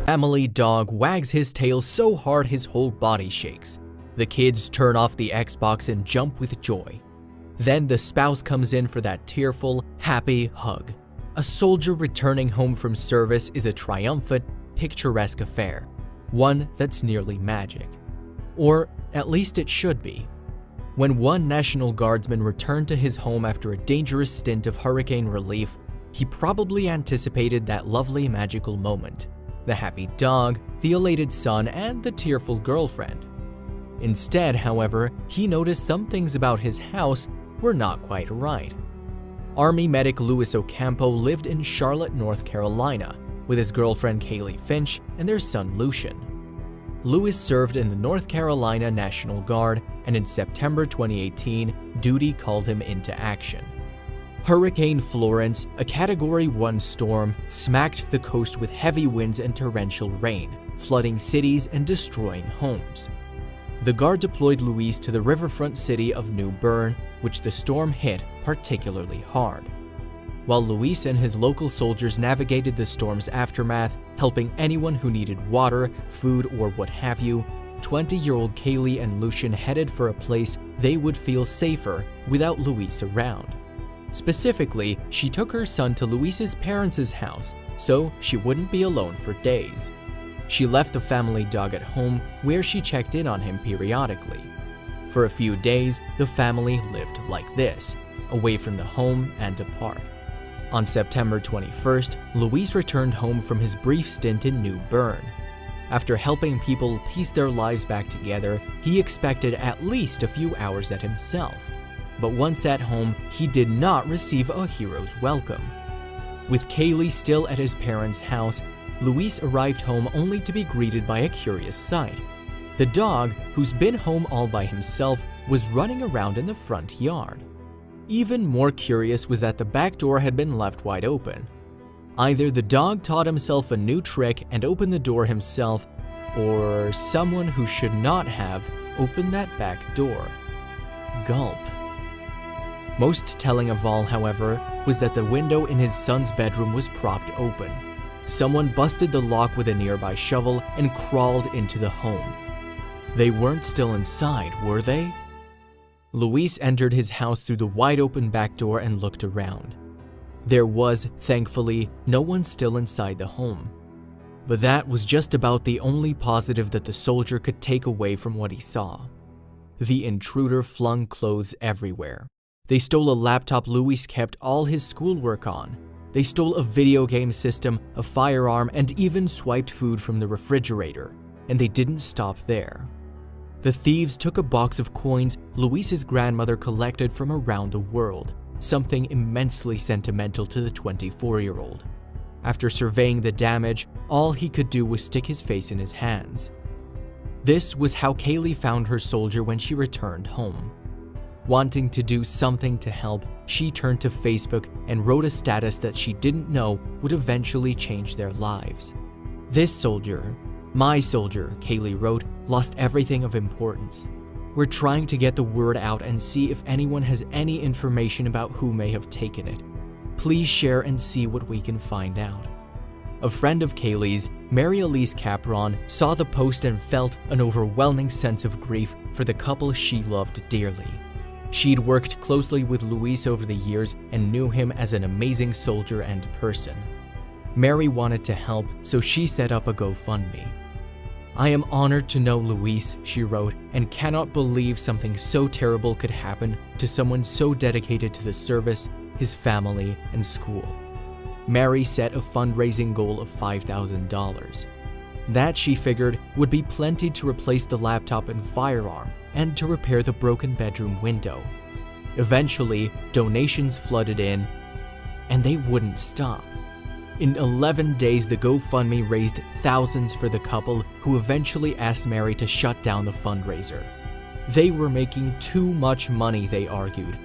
Family dog wags his tail so hard his whole body shakes. The kids turn off the Xbox and jump with joy. Then the spouse comes in for that tearful, happy hug. A soldier returning home from service is a triumphant, picturesque affair, one that's nearly magic. Or at least it should be. When one National Guardsman returned to his home after a dangerous stint of hurricane relief, he probably anticipated that lovely magical moment. The happy dog, the elated son, and the tearful girlfriend. Instead, however, he noticed some things about his house were not quite right. Army medic Louis Ocampo lived in Charlotte, North Carolina, with his girlfriend Kaylee Finch and their son Lucian. Louis served in the North Carolina National Guard, and in September 2018, duty called him into action. Hurricane Florence, a Category 1 storm, smacked the coast with heavy winds and torrential rain, flooding cities and destroying homes. The Guard deployed Louis to the riverfront city of New Bern, which the storm hit particularly hard. While Louis and his local soldiers navigated the storm's aftermath, helping anyone who needed water, food, or what have you, 20-year-old Kaylee and Lucian headed for a place they would feel safer without Louis around. Specifically, she took her son to Louis's parents' house so she wouldn't be alone for days. She left the family dog at home where she checked in on him periodically. For a few days, the family lived like this, away from the home and apart. On September 21st, Louis returned home from his brief stint in New Bern. After helping people piece their lives back together, he expected at least a few hours at himself. But once at home, he did not receive a hero's welcome. With Kaylee still at his parents' house, Louis arrived home only to be greeted by a curious sight. The dog, who's been home all by himself, was running around in the front yard. Even more curious was that the back door had been left wide open. Either the dog taught himself a new trick and opened the door himself, or someone who should not have opened that back door. Gulp. Most telling of all, however, was that the window in his son's bedroom was propped open. Someone busted the lock with a nearby shovel and crawled into the home. They weren't still inside, were they? Louis entered his house through the wide-open back door and looked around. There was, thankfully, no one still inside the home. But that was just about the only positive that the soldier could take away from what he saw. The intruder flung clothes everywhere. They stole a laptop Louis kept all his schoolwork on. They stole a video game system, a firearm, and even swiped food from the refrigerator. And they didn't stop there. The thieves took a box of coins Louis's grandmother collected from around the world, something immensely sentimental to the 24-year-old. After surveying the damage, all he could do was stick his face in his hands. This was how Kaylee found her soldier when she returned home. Wanting to do something to help, she turned to Facebook and wrote a status that she didn't know would eventually change their lives. This soldier, my soldier, Kaylee wrote, lost everything of importance. We're trying to get the word out and see if anyone has any information about who may have taken it. Please share and see what we can find out. A friend of Kaylee's, Mary Elise Capron, saw the post and felt an overwhelming sense of grief for the couple she loved dearly. She'd worked closely with Louis over the years and knew him as an amazing soldier and person. Mary wanted to help, so she set up a GoFundMe. I am honored to know Louis, she wrote, and cannot believe something so terrible could happen to someone so dedicated to the service, his family, and school. Mary set a fundraising goal of $5,000. That, she figured, would be plenty to replace the laptop and firearm and to repair the broken bedroom window. Eventually, donations flooded in, and they wouldn't stop. In 11 days, the GoFundMe raised thousands for the couple, who eventually asked Mary to shut down the fundraiser. They were making too much money, they argued,